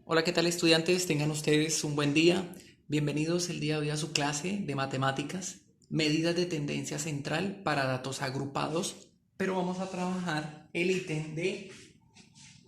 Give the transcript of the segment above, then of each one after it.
Hola, ¿qué tal estudiantes? Tengan ustedes un buen día. Bienvenidos el día de hoy a su clase de matemáticas, medidas de tendencia central para datos agrupados, pero vamos a trabajar el ítem de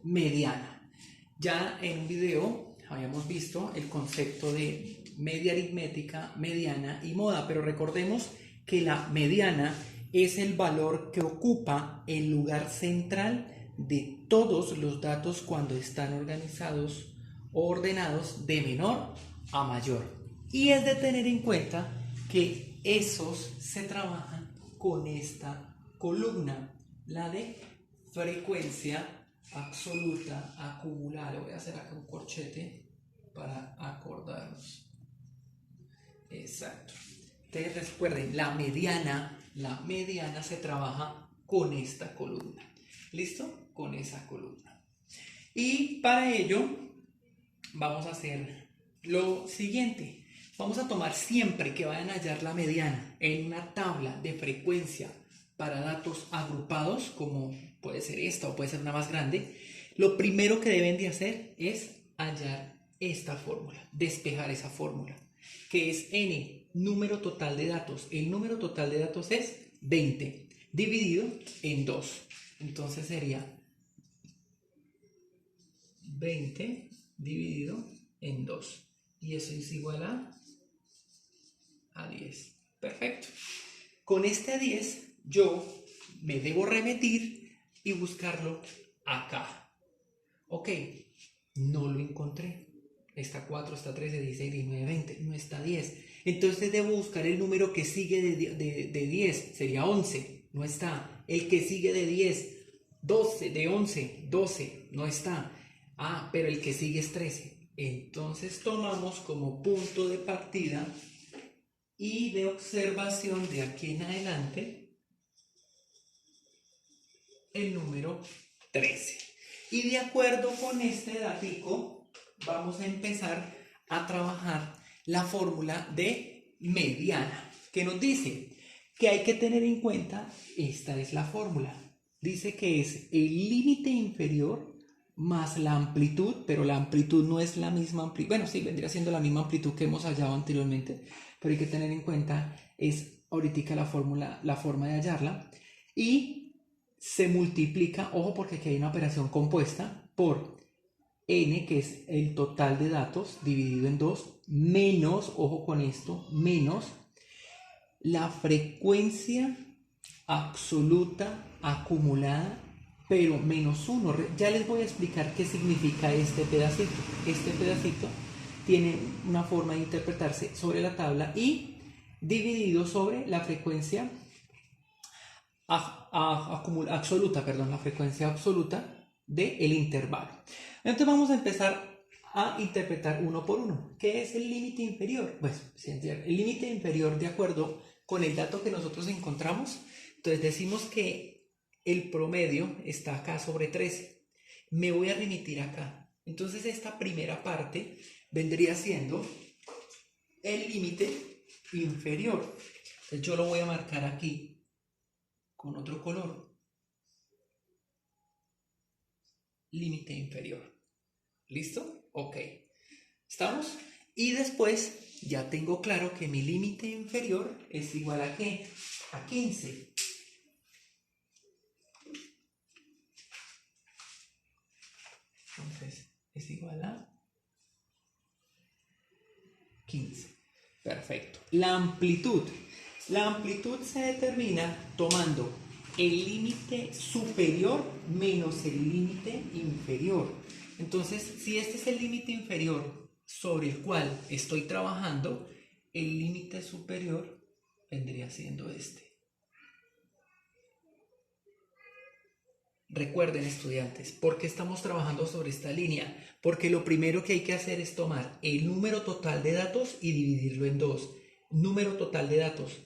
mediana. Ya en un video habíamos visto el concepto de media aritmética, mediana y moda, pero recordemos que la mediana es el valor que ocupa el lugar central de todos los datos cuando están organizados o ordenados de menor a mayor. Y es de tener en cuenta que esos se trabajan con esta columna, la de frecuencia absoluta acumulada. Voy a hacer acá un corchete para acordarnos. Exacto. Ustedes recuerden, la mediana se trabaja con esta columna. ¿Listo? Con esa columna. Y para ello vamos a hacer lo siguiente. Vamos a tomar siempre que vayan a hallar la mediana en una tabla de frecuencia para datos agrupados, como puede ser esta o puede ser una más grande, lo primero que deben de hacer es hallar esta fórmula, despejar esa fórmula, que es n, número total de datos. El número total de datos es 20, dividido en 2. Entonces sería 20 dividido en 2. Y eso es igual a 10. Perfecto. Con este 10 yo me debo remitir y buscarlo acá. Ok, no lo encontré. Está 4, está 13, 16, 19, 20. No está 10. Entonces debo buscar el número que sigue de 10. Sería 11. No está. El que sigue de 10. 12, de 11. 12. No está. Ah, pero el que sigue es 13. Entonces tomamos como punto de partida y de observación de aquí en adelante el número 13. Y de acuerdo con este datico vamos a empezar a trabajar la fórmula de mediana, que nos dice que hay que tener en cuenta, esta es la fórmula, dice que es el límite inferior más la amplitud, pero la amplitud no es la misma amplitud, bueno, sí, vendría siendo la misma amplitud que hemos hallado anteriormente, pero hay que tener en cuenta, es ahorita la fórmula, la forma de hallarla, y se multiplica, ojo porque aquí hay una operación compuesta, por n, que es el total de datos, dividido en 2, menos, ojo con esto, menos la frecuencia absoluta acumulada, pero menos 1. Ya les voy a explicar qué significa este pedacito. Este pedacito tiene una forma de interpretarse sobre la tabla y dividido sobre la frecuencia absoluta, perdón, la frecuencia absoluta del intervalo. Entonces vamos a empezar a interpretar uno por uno. ¿Qué es el límite inferior? Pues el límite inferior, de acuerdo con el dato que nosotros encontramos, entonces decimos que el promedio está acá sobre 13. Me voy a remitir acá. Entonces esta primera parte vendría siendo el límite inferior. Entonces yo lo voy a marcar aquí con otro color. Límite inferior. ¿Listo? Ok. ¿Estamos? Y después ya tengo claro que mi límite inferior es igual a ¿qué? A 15. Entonces es igual a 15. Perfecto. La amplitud. La amplitud se determina tomando el límite superior menos el límite inferior. Entonces, si este es el límite inferior sobre el cual estoy trabajando, el límite superior vendría siendo este. Recuerden, estudiantes, ¿por qué estamos trabajando sobre esta línea? Porque lo primero que hay que hacer es tomar el número total de datos y dividirlo en 2. Número total de datos,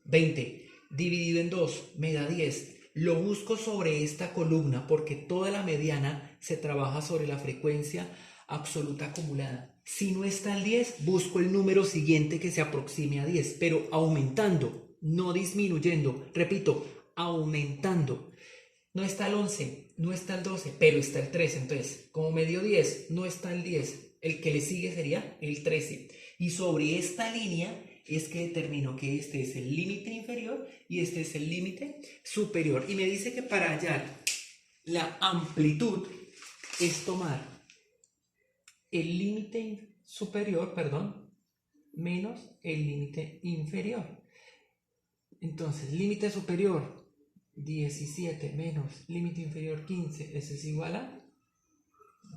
20. Dividido en 2 me da 10. Lo busco sobre esta columna porque toda la mediana se trabaja sobre la frecuencia absoluta acumulada. Si no está el 10, busco el número siguiente que se aproxime a 10, pero aumentando, no disminuyendo. Repito, aumentando. no está el 11, no está el 12, pero está el 13. Entonces, como me dio 10, no está el 10. El que le sigue sería el 13. Y sobre esta línea es que determino que este es el límite inferior y este es el límite superior. Y me dice que para hallar la amplitud es tomar el límite superior, perdón, menos el límite inferior. Entonces, límite superior 17 menos límite inferior 15, eso es igual a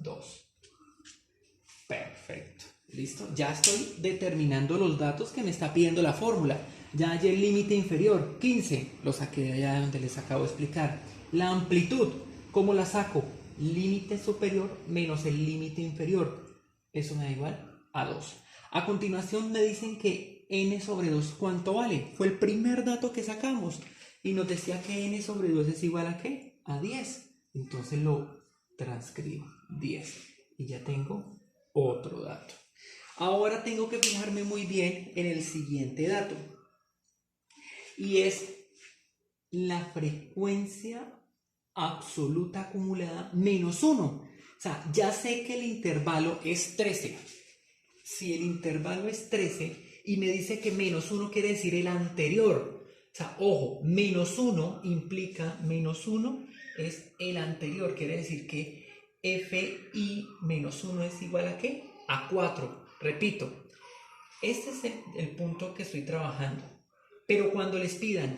2. Perfecto. ¿Listo? Ya estoy determinando los datos que me está pidiendo la fórmula. Ya hallé el límite inferior, 15. Lo saqué de allá donde les acabo de explicar. La amplitud, ¿cómo la saco? Límite superior menos el límite inferior. Eso me da igual a 2. A continuación me dicen que n sobre 2, ¿cuánto vale? Fue el primer dato que sacamos. Y nos decía que n sobre 2 es igual a ¿qué? A 10. Entonces lo transcribo, 10. Y ya tengo otro dato. Ahora tengo que fijarme muy bien en el siguiente dato. Y es la frecuencia absoluta acumulada menos 1. O sea, ya sé que el intervalo es 13. Si el intervalo es 13 y me dice que menos 1 quiere decir el anterior. O sea, ojo, menos 1 implica menos 1 es el anterior. Quiere decir que fi menos 1 es igual a ¿qué? A 4. Repito, este es el punto que estoy trabajando. Pero cuando les pidan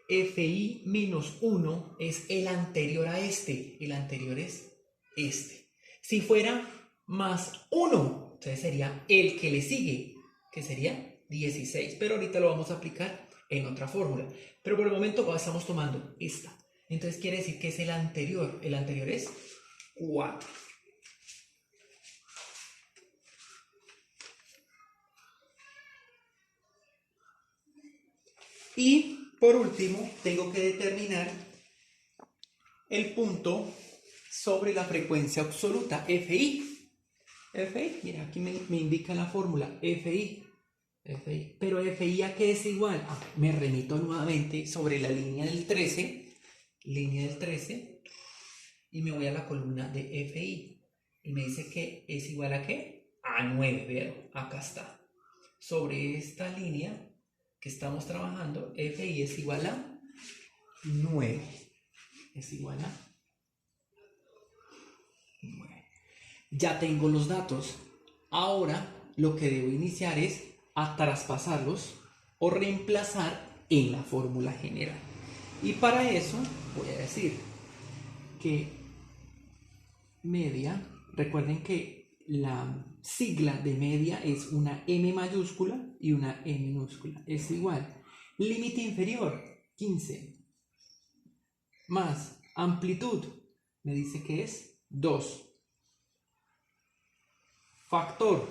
fi menos 1 es el anterior a este. El anterior es este. Si fuera más 1, entonces sería el que le sigue, que sería 16. Pero ahorita lo vamos a aplicar en otra fórmula. Pero por el momento estamos tomando esta. Entonces quiere decir que es el anterior. El anterior es 4. Y por último, tengo que determinar el punto sobre la frecuencia absoluta, FI. FI, mira, aquí me indica la fórmula, FI. Pero FI ¿a qué es igual? Me remito nuevamente sobre la línea del 13, y me voy a la columna de FI. Y me dice que es igual a ¿qué? A 9, vean, acá está. Sobre esta línea que estamos trabajando, FI es igual a 9. Es igual a 9. Ya tengo los datos. Ahora lo que debo iniciar es a traspasarlos o reemplazar en la fórmula general. Y para eso voy a decir que media, recuerden que la sigla de media es una M mayúscula y una E minúscula. Es igual. Límite inferior, 15. Más amplitud, me dice que es 2. Factor,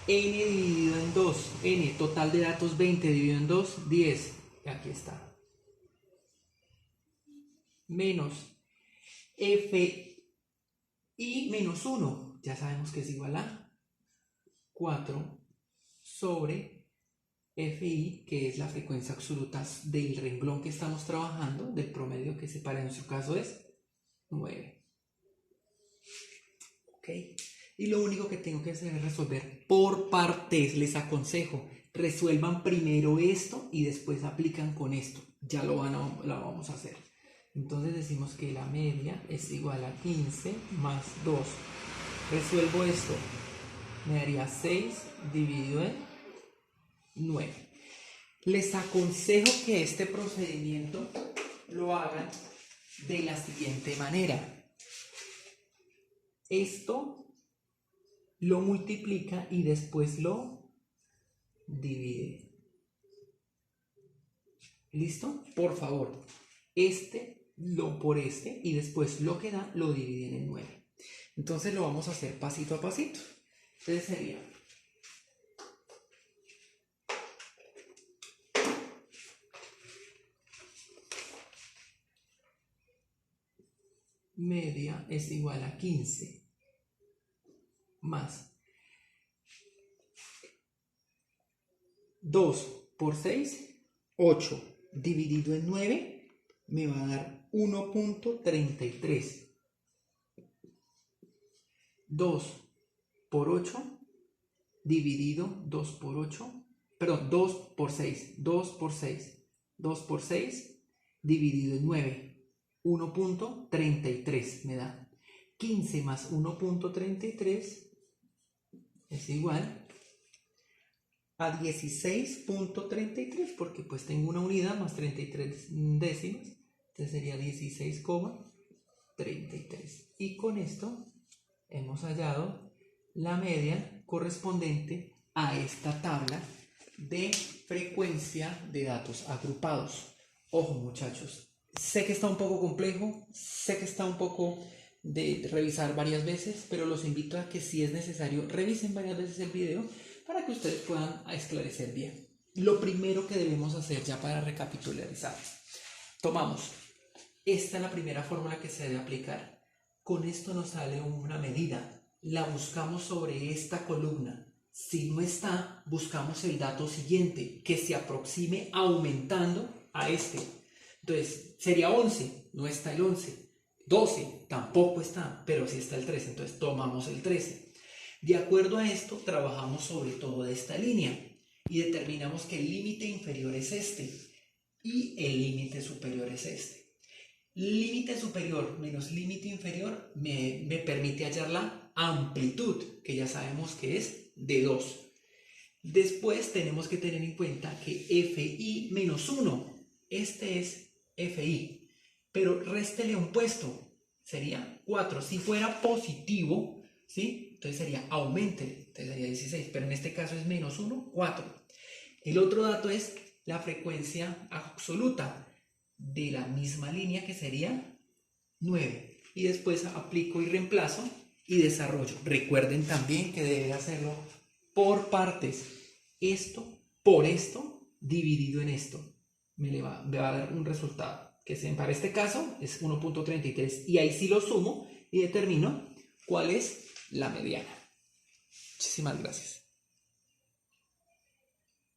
n dividido en 2. N, total de datos 20 dividido en 2, 10. Aquí está. Menos f y menos 1. Ya sabemos que es igual a 4 sobre fi, que es la frecuencia absoluta del renglón que estamos trabajando, del promedio que para nuestro caso es 9. ¿Ok? Y lo único que tengo que hacer es resolver por partes. Les aconsejo, resuelvan primero esto y después aplican con esto. Ya lo vamos a hacer. Entonces decimos que la media es igual a 15 más 2. Resuelvo esto. Me daría 6 dividido en 9. Les aconsejo que este procedimiento lo hagan de la siguiente manera. Esto lo multiplica y después lo divide. ¿Listo? Por favor, por este y después lo que da lo dividen en 9. Entonces lo vamos a hacer pasito a pasito. Entonces sería media es igual a 15 más 2 por 6, 8 dividido en 9 me va a dar 1.33. 2 por 8 dividido 2 por 8, perdón, 2 por 6, 2 por 6, 2 por 6 dividido en 9, 1.33 me da. 15 más 1.33 es igual a 16.33, porque pues tengo una unidad más 33 décimas, entonces sería 16,33. Y con esto hemos hallado la media correspondiente a esta tabla de frecuencia de datos agrupados. Ojo muchachos, sé que está un poco complejo, sé que está un poco de revisar varias veces, pero los invito a que si es necesario revisen varias veces el video para que ustedes puedan esclarecer bien. Lo primero que debemos hacer ya para recapitularizar, tomamos, esta es la primera fórmula que se debe aplicar. Con esto nos sale una medida, la buscamos sobre esta columna. Si no está, buscamos el dato siguiente que se aproxime aumentando a este. Entonces sería 11, no está el 11. 12, tampoco está, pero sí está el 13, entonces tomamos el 13. De acuerdo a esto, trabajamos sobre todo de esta línea y determinamos que el límite inferior es este y el límite superior es este. Límite superior menos límite inferior me permite hallar la amplitud, que ya sabemos que es de 2. Después tenemos que tener en cuenta que FI menos 1, este es FI, pero réstele un puesto, sería 4. Si fuera positivo, ¿sí? Entonces sería aumente, entonces sería 16, pero en este caso es menos 1, 4. El otro dato es la frecuencia absoluta de la misma línea, que sería 9. Y después aplico y reemplazo y desarrollo. Recuerden también que debe hacerlo por partes. Esto por esto dividido en esto me va a dar un resultado que para este caso es 1.33, y ahí sí lo sumo y determino cuál es la mediana. Muchísimas gracias.